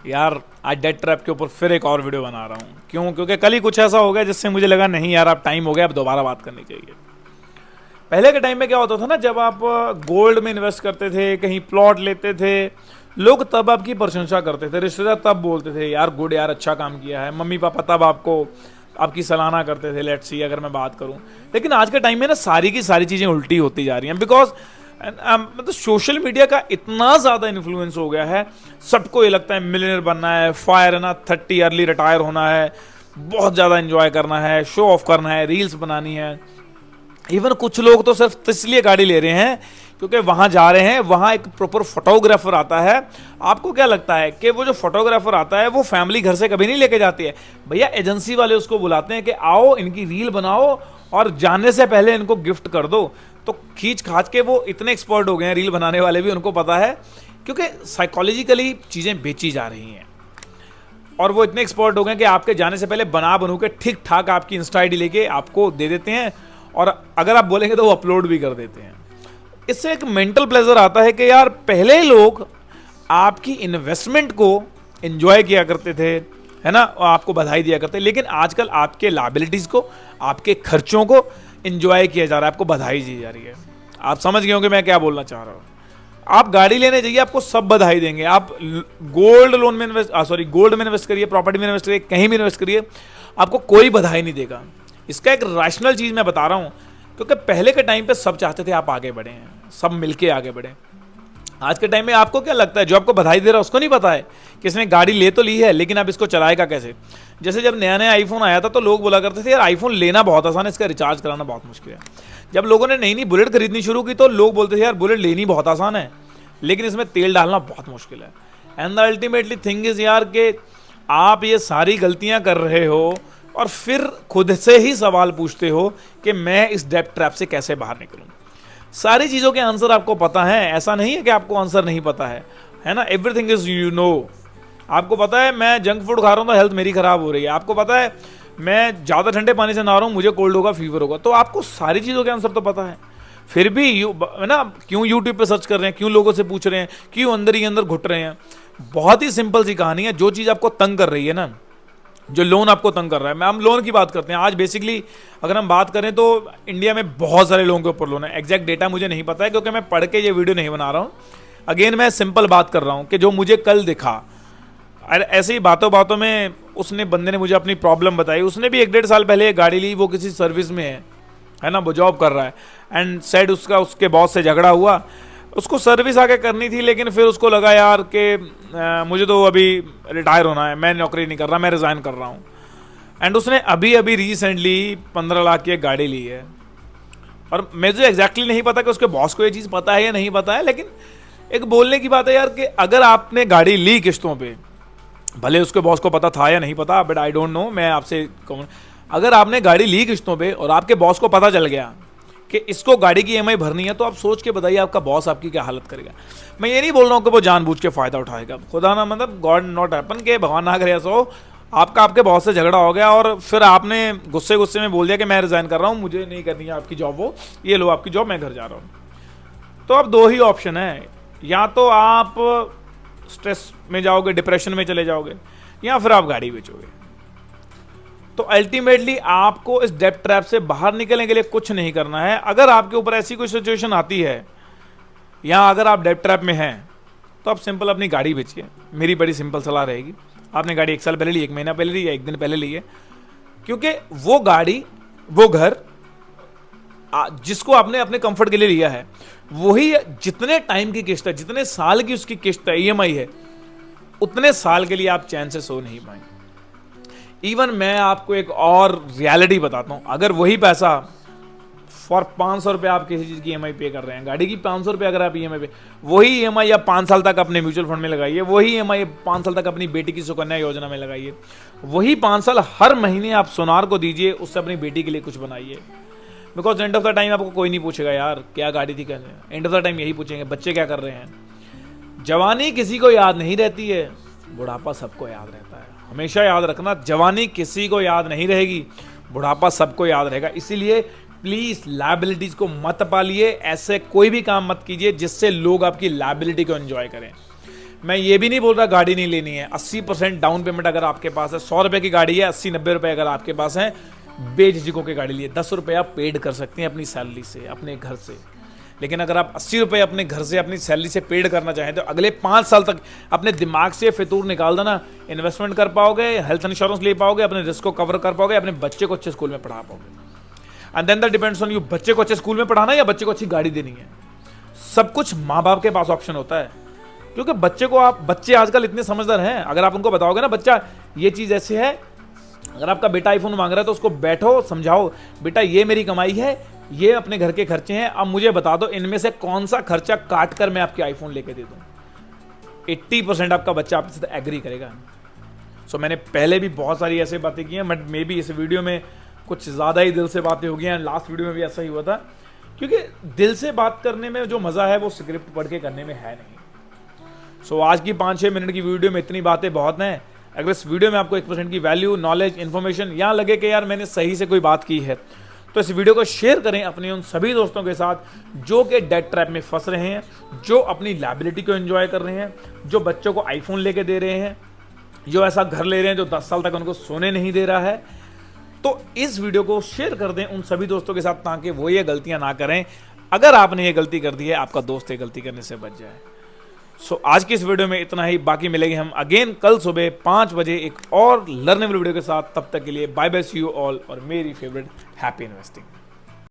यार आज debt trap के ऊपर फिर एक और वीडियो बना रहा हूँ। क्यों? क्योंकि कल ही कुछ ऐसा हो गया जिससे मुझे लगा नहीं यार अब टाइम हो गया, अब दोबारा बात करनी चाहिए। पहले के टाइम में क्या होता था ना, जब आप गोल्ड में इन्वेस्ट करते थे, कहीं प्लॉट लेते थे, लोग तब आपकी प्रशंसा करते थे, रिश्तेदार तब बोलते थे यार गुड, यार अच्छा काम किया है, मम्मी पापा तब आपको आपकी सराहना करते थे। लेट्स सी अगर मैं बात करूं, लेकिन आज के टाइम में ना सारी की सारी चीज़ें उल्टी होती जा रही हैं। बिकॉज मतलब सोशल मीडिया का इतना ज़्यादा इन्फ्लुएंस हो गया है, सबको ये लगता है मिलियनर बनना है, फायर है ना, 30 अर्ली रिटायर होना है, बहुत ज़्यादा एंजॉय करना है, शो ऑफ करना है, रील्स बनानी है। इवन कुछ लोग तो सिर्फ इसलिए गाड़ी ले रहे हैं क्योंकि वहां जा रहे हैं, वहां एक प्रॉपर फोटोग्राफर आता है। आपको क्या लगता है कि वो जो फोटोग्राफर आता है वो फैमिली घर से कभी नहीं लेके जाती है? भैया एजेंसी वाले उसको बुलाते हैं कि आओ इनकी रील बनाओ और जाने से पहले इनको गिफ्ट कर दो। तो खींच खाच के वो इतने एक्सपर्ट हो गए हैं, रील बनाने वाले भी, उनको पता है क्योंकि साइकोलॉजिकली चीज़ें बेची जा रही हैं। और वो इतने एक्सपर्ट हो गए कि आपके जाने से पहले बनू के ठीक ठाक आपकी इंस्टा आईडी लेके आपको दे देते हैं, और अगर आप बोलेंगे तो वो अपलोड भी कर देते हैं। इससे एक मेंटल प्लेजर आता है कि यार पहले लोग आपकी इन्वेस्टमेंट को एंजॉय किया करते थे, है ना, और आपको बधाई दिया करते, लेकिन आजकल आपके लायबिलिटीज को, आपके खर्चों को एंजॉय किया जा रहा है, आपको बधाई दी जा रही है। आप समझ गए होंगे मैं क्या बोलना चाह रहा हूँ। आप गाड़ी लेने जाइए, आपको सब बधाई देंगे। आप गोल्ड लोन में गोल्ड में इन्वेस्ट करिए, प्रॉपर्टी में इन्वेस्ट करिए, कहीं भी इन्वेस्ट करिए, आपको कोई बधाई नहीं देगा। इसका एक रैशनल चीज मैं बता रहा हूं, क्योंकि पहले के टाइम पे सब चाहते थे आप आगे बढ़े हैं, सब मिलके आगे बढ़े। आज के टाइम में आपको क्या लगता है, जो आपको बधाई दे रहा है उसको नहीं पता है कि इसने गाड़ी ले तो ली है, लेकिन आप इसको चलाएगा कैसे। जैसे जब नया नया आईफोन आया था तो लोग बोला करते थे यार आईफोन लेना बहुत आसान है, इसका रिचार्ज कराना बहुत मुश्किल है। जब लोगों ने नई नई बुलेट खरीदनी शुरू की तो लोग बोलते थे यार बुलेट लेनी बहुत आसान है, लेकिन इसमें तेल डालना बहुत मुश्किल है। And the ultimately thing is यार कि आप ये सारी गलतियां कर रहे हो और फिर खुद से ही सवाल पूछते हो कि मैं इस डेब्ट ट्रैप से कैसे बाहर निकलूं। सारी चीज़ों के आंसर आपको पता है, ऐसा नहीं है कि आपको आंसर नहीं पता है ना। Everything is you know. आपको पता है मैं जंक फूड खा रहा हूं तो हेल्थ मेरी खराब हो रही है, आपको पता है मैं ज़्यादा ठंडे पानी से नहा रहा हूं मुझे कोल्ड होगा, फीवर होगा। तो आपको सारी चीज़ों के आंसर तो पता है, फिर भी है ना, क्यों यूट्यूब पे सर्च कर रहे हैं, क्यों लोगों से पूछ रहे हैं, क्यों अंदर ही अंदर घुट रहे हैं। बहुत ही सिंपल सी कहानी है। जो चीज़ आपको तंग कर रही है ना, जो लोन आपको तंग कर रहा है, हम लोन की बात करते हैं आज। बेसिकली अगर हम बात करें तो इंडिया में बहुत सारे लोगों के ऊपर लोन है। एग्जैक्ट डेटा मुझे नहीं पता है क्योंकि मैं पढ़ के ये वीडियो नहीं बना रहा हूँ। अगेन मैं सिंपल बात कर रहा हूँ कि जो मुझे कल दिखा, ऐसे ही बातों बातों में उसने बंदे ने मुझे अपनी प्रॉब्लम बताई। उसने भी 1-1.5 साल पहले एक गाड़ी ली, वो किसी सर्विस में है ना, वो जॉब कर रहा है। एंड सेड उसके बॉस से झगड़ा हुआ, उसको सर्विस आगे करनी थी, लेकिन फिर उसको लगा यार कि मुझे तो अभी रिटायर होना है, मैं नौकरी नहीं कर रहा, मैं रिज़ाइन कर रहा हूँ। एंड उसने अभी अभी रिसेंटली 15 लाख की एक गाड़ी ली है। और मुझे एग्जैक्टली नहीं पता कि उसके बॉस को ये चीज़ पता है या नहीं पता है, लेकिन एक बोलने की बात है यार कि अगर आपने गाड़ी ली किस्तों पे, भले उसके बॉस को पता था या नहीं पता, बट आई डोंट नो, मैं आपसे कहूँ, अगर आपने गाड़ी ली किस्तों पे और आपके बॉस को पता चल गया कि इसको गाड़ी की ईएमआई भरनी है, तो आप सोच के बताइए आपका बॉस आपकी क्या हालत करेगा। मैं ये नहीं बोल रहा हूँ कि वो जानबूझ के फायदा उठाएगा, खुदा ना मतलब गॉड नॉट हैपन के भगवान ना करे ऐसा हो, आपके बॉस से झगड़ा हो गया और फिर आपने गुस्से गुस्से में बोल दिया कि मैं रिजाइन कर रहा हूँ, मुझे नहीं करनी है आपकी जॉब, वो ये लो आपकी जॉब, मैं घर जा रहा हूँ। तो अब दो ही ऑप्शन है, या तो आप स्ट्रेस में जाओगे, डिप्रेशन में चले जाओगे, या फिर आप गाड़ी बेचोगे। तो अल्टीमेटली आपको इस डेब्ट ट्रैप से बाहर निकलने के लिए कुछ नहीं करना है। अगर आपके ऊपर ऐसी कोई सिचुएशन आती है या अगर आप डेब्ट ट्रैप में हैं, तो आप सिंपल अपनी गाड़ी बेचिए। मेरी बड़ी सिंपल सलाह रहेगी, आपने गाड़ी 1 साल पहले ली, 1 महीना पहले ली या 1 दिन पहले ली है, क्योंकि वो गाड़ी, वो घर जिसको आपने अपने कंफर्ट के लिए लिया है, वही जितने टाइम की किस्त है, जितने साल की उसकी किस्त है, ईएमआई है, उतने साल के लिए आप चैन से सो नहीं पाएंगे। इवन मैं आपको एक और रियलिटी बताता हूं, अगर वही पैसा फॉर 500 रुपये आप किसी चीज़ की ईएमआई पे कर रहे हैं, गाड़ी की 500 रुपये अगर आप ईएमआई पे, वही ईएमआई आप 5 साल तक अपने म्यूचुअल फंड में लगाइए, वही ईएमआई 5 साल तक अपनी बेटी की सुकन्या योजना में लगाइए, वही 5 साल हर महीने आप सोनार को दीजिए, उससे अपनी बेटी के लिए कुछ बनाइए। Because end of the time आपको कोई नहीं पूछेगा यार क्या गाड़ी थी कैसे, एंड ऑफ द टाइम यही पूछेंगे बच्चे क्या कर रहे हैं। जवानी किसी को याद नहीं रहती है, बुढ़ापा सबको याद रहता है। हमेशा याद रखना, जवानी किसी को याद नहीं रहेगी, बुढ़ापा सबको याद रहेगा। इसीलिए प्लीज लायबिलिटीज को मत पालिए, ऐसे कोई भी काम मत कीजिए जिससे लोग आपकी लायबिलिटी को एंजॉय करें। मैं ये भी नहीं बोल रहा गाड़ी नहीं लेनी है। 80% डाउन पेमेंट अगर आपके पास है, 100 रुपए की गाड़ी है, 80-90 रुपए अगर आपके पास है, बेझिझकों की गाड़ी लिए 10 रुपए आप पेड कर सकते हैं अपनी सैलरी से, अपने घर से। लेकिन अगर आप 80 रुपए अपने घर से, अपनी सैलरी से पेड करना चाहें तो अगले 5 साल तक अपने दिमाग से फितूर निकाल देना, इन्वेस्टमेंट कर पाओगे, हेल्थ इंश्योरेंस ले पाओगे, अपने रिस्क को कवर कर पाओगे, अपने बच्चे को अच्छे स्कूल में पढ़ा पाओगे। And then that depends on you, बच्चे को अच्छे स्कूल में पढ़ाना या बच्चे को अच्छी गाड़ी देनी है। सब कुछ माँ बाप के पास ऑप्शन होता है, क्योंकि बच्चे आजकल इतने समझदार हैं। अगर आप उनको बताओगे ना बच्चा ये चीज़ ऐसे है, अगर आपका बेटा आईफोन मांग रहा है तो उसको बैठो समझाओ, बेटा ये मेरी कमाई है, ये अपने घर के खर्चे हैं, अब मुझे बता दो इनमें से कौन सा खर्चा काट कर मैं आपके आईफोन लेके दे दूं। 80% आपका बच्चा आपके साथ एग्री करेगा। सो मैंने पहले भी बहुत सारी ऐसी बातें की हैं, बट मे बी इस वीडियो में कुछ ज़्यादा ही दिल से बातें हो गई हैं। लास्ट वीडियो में भी ऐसा ही हुआ था, क्योंकि दिल से बात करने में जो मज़ा है वो स्क्रिप्ट पढ़ के करने में है नहीं। सो आज की 5-6 मिनट की वीडियो में इतनी बातें बहुत हैं। अगर इस वीडियो में आपको 1% की वैल्यू, नॉलेज, इन्फॉर्मेशन यहाँ लगे कि यार मैंने सही से कोई बात की है, तो इस वीडियो को शेयर करें अपने उन सभी दोस्तों के साथ जो कि डेट ट्रैप में फंस रहे हैं, जो अपनी लायबिलिटी को एंजॉय कर रहे हैं, जो बच्चों को आईफोन लेके दे रहे हैं, जो ऐसा घर ले रहे हैं जो 10 साल तक उनको सोने नहीं दे रहा है। तो इस वीडियो को शेयर कर दें उन सभी दोस्तों के साथ, ताकि वो ये गलतियां ना करें। अगर आपने ये गलती कर दी है, आपका दोस्त ये गलती करने से बच जाए। सो आज की इस वीडियो में इतना ही, बाकी मिलेंगे हम अगेन कल सुबह 5 बजे एक और लर्नेबल वीडियो के साथ। तब तक के लिए bye bye, see you all, और मेरी फेवरेट हैप्पी इन्वेस्टिंग।